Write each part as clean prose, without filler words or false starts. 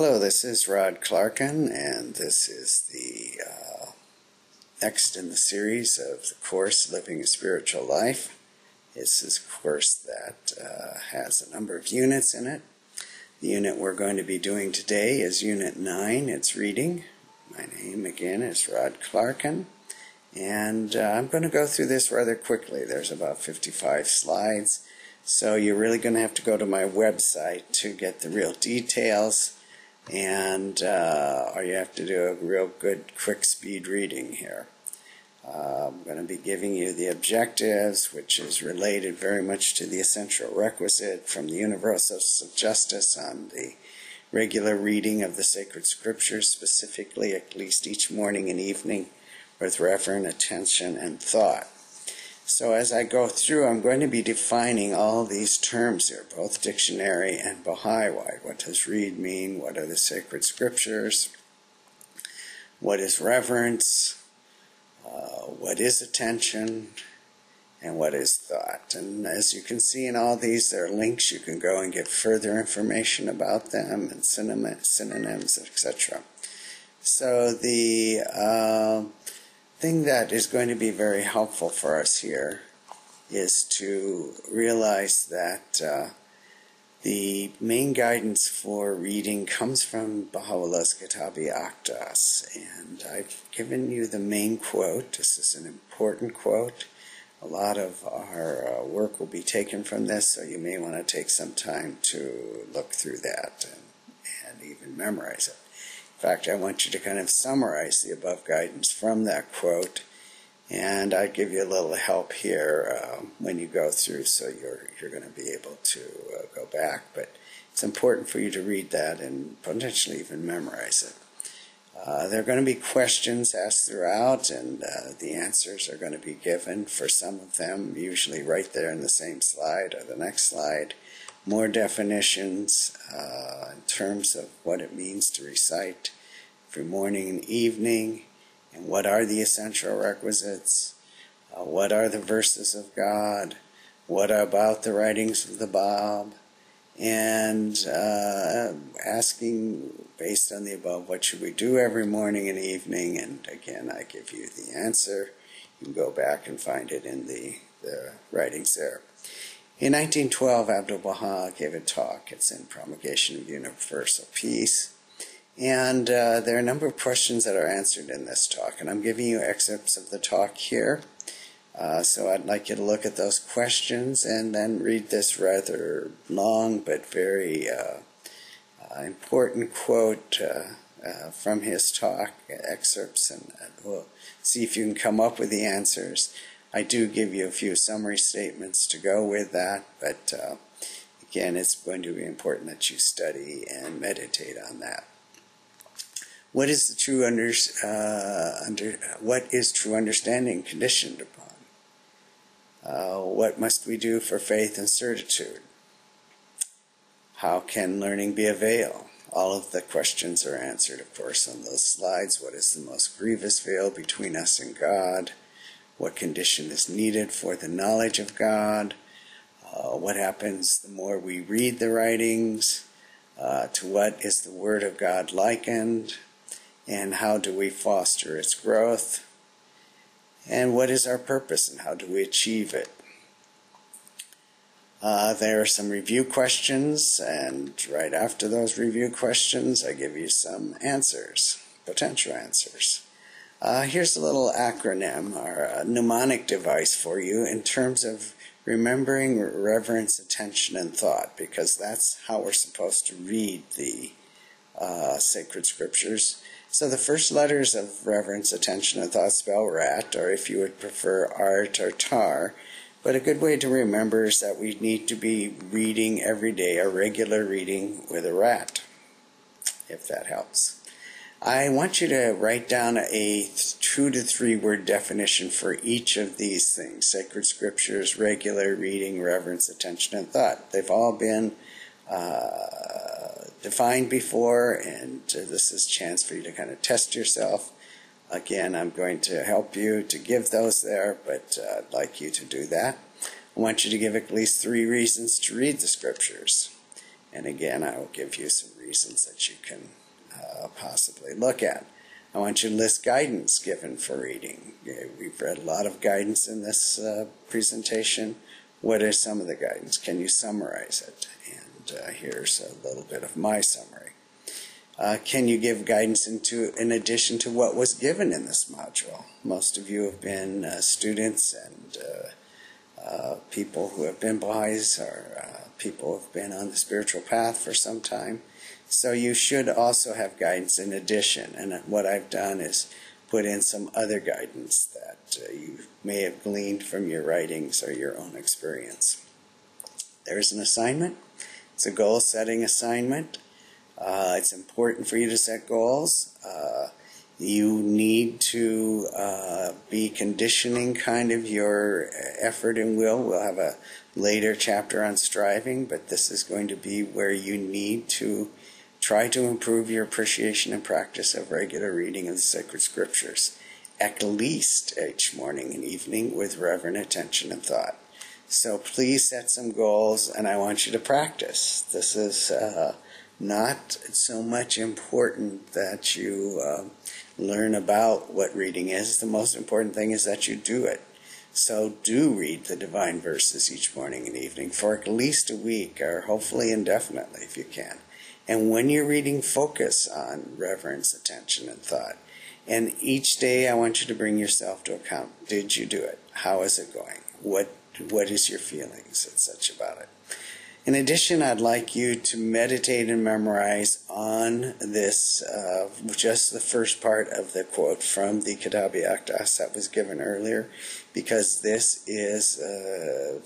Hello, this is Clarken, and this is the next in the series of the course Living a Spiritual Life. This is a course that has a number of units in it. The unit we're going to be doing today is Unit 9. It's Reading. My name again is Clarken, and I'm going to go through this rather quickly. There's about 55 slides, so you're really going to have to go to my website to get the real details. And or you have to do a real good quick speed reading here. I'm going to be giving you the objectives, which is related very much to the essential requisite from the Universal Justice on the regular reading of the sacred scriptures, specifically at least each morning and evening with reverent attention and thought. So as I go through, I'm going to be defining all these terms here, both dictionary and Baha'i. What does read mean? What are the sacred scriptures? What is reverence? What is attention? And what is thought? And as you can see in all these, there are links. You can go and get further information about them and synonyms, etc. So the thing that is going to be very helpful for us here is to realize that the main guidance for reading comes from Baha'u'llah's Kitabi Akdas, and I've given you the main quote. This is an important quote. A lot of our work will be taken from this, so you may want to take some time to look through that and even memorize it. In fact, I want you to kind of summarize the above guidance from that quote, and I'll give you a little help here when you go through, so you're going to be able to go back. But it's important for you to read that and potentially even memorize it. There are going to be questions asked throughout, and the answers are going to be given for some of them, usually right there in the same slide or the next slide. More definitions in terms of what it means to recite every morning and evening, and what are the essential requisites, what are the verses of God, what about the writings of the Bab, and asking, based on the above, what should we do every morning and evening, and again I give you the answer. You can go back and find it in the writings there. In 1912, Abdu'l-Baha gave a talk. It's in Promulgation of Universal Peace. And there are a number of questions that are answered in this talk. And I'm giving you excerpts of the talk here. So I'd like you to look at those questions and then read this rather long but very important quote from his talk, excerpts, and we'll see if you can come up with the answers. I do give you a few summary statements to go with that, but again, it's going to be important that you study and meditate on that. What is the true what is true understanding conditioned upon? What must we do for faith and certitude? How can learning be a veil? All of the questions are answered, of course, on those slides. What is the most grievous veil between us and God? What condition is needed for the knowledge of God? What happens the more we read the writings? To what is the Word of God likened? And how do we foster its growth? And what is our purpose and how do we achieve it? There are some review questions, and right after those review questions, I give you some answers, potential answers. Here's a little acronym or a mnemonic device for you in terms of remembering reverence, attention, and thought, because that's how we're supposed to read the sacred scriptures. So the first letters of reverence, attention, and thought spell rat, or if you would prefer art or tar. But a good way to remember is that we need to be reading every day, a regular reading with a rat, if that helps. I want you to write down a 2 to 3 word definition for each of these things: sacred scriptures, regular reading, reverence, attention, and thought. They've all been defined before, and this is a chance for you to kind of test yourself. Again, I'm going to help you to give those there, but I'd like you to do that. I want you to give at least 3 reasons to read the scriptures. And again, I will give you some reasons that you can possibly look at. I want you to list guidance given for reading. We've read a lot of guidance in this presentation. What is some of the guidance? Can you summarize it? And here's a little bit of my summary. Can you give guidance in addition to what was given in this module? Most of you have been students and people who have been Baha'is, or people who have been on the spiritual path for some time. So you should also have guidance in addition. And what I've done is put in some other guidance that you may have gleaned from your writings or your own experience. There's an assignment. It's a goal-setting assignment. It's important for you to set goals. You need to be conditioning kind of your effort and will. We'll have a later chapter on striving, but this is going to be where you need to try to improve your appreciation and practice of regular reading of the sacred scriptures, at least each morning and evening, with reverent attention and thought. So please set some goals, and I want you to practice. This is not so much important that you learn about what reading is. The most important thing is that you do it. So do read the divine verses each morning and evening for at least a week, or hopefully indefinitely if you can. And when you're reading, focus on reverence, attention, and thought. And each day I want you to bring yourself to account. Did you do it? How is it going? What is your feelings and such about it? In addition, I'd like you to meditate and memorize on this, just the first part of the quote from the Kitabi Akdas that was given earlier, because this is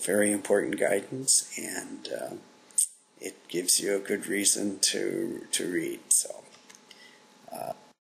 very important guidance, and it gives you a good reason to read. So